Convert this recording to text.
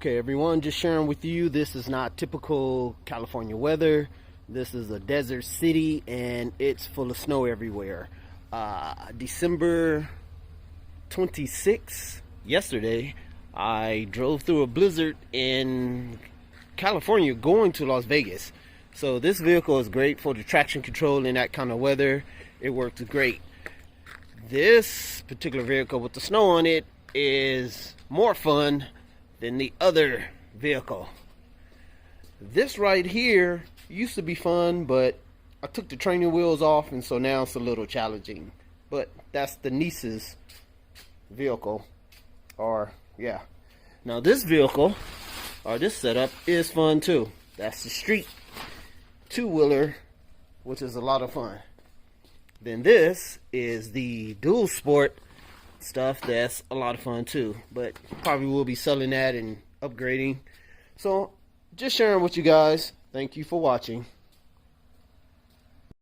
Okay, everyone, just sharing with you, this is not typical California weather. This is a desert city and it's full of snow everywhere. December 26th, yesterday, I drove through a blizzard in California going to Las Vegas. So this vehicle is great for the traction control in that kind of weather. It works great. This particular vehicle with the snow on it is more fun than the other vehicle. This right here used to be fun, but I took the training wheels off, and so now it's a little challenging. But that's the niece's vehicle. Or yeah, now this vehicle or this setup is fun too. That's the street two-wheeler, which is a lot of fun. Then this is the dual sport stuff. That's a lot of fun too, but probably will be selling that and upgrading. So just sharing with you guys. Thank you for watching.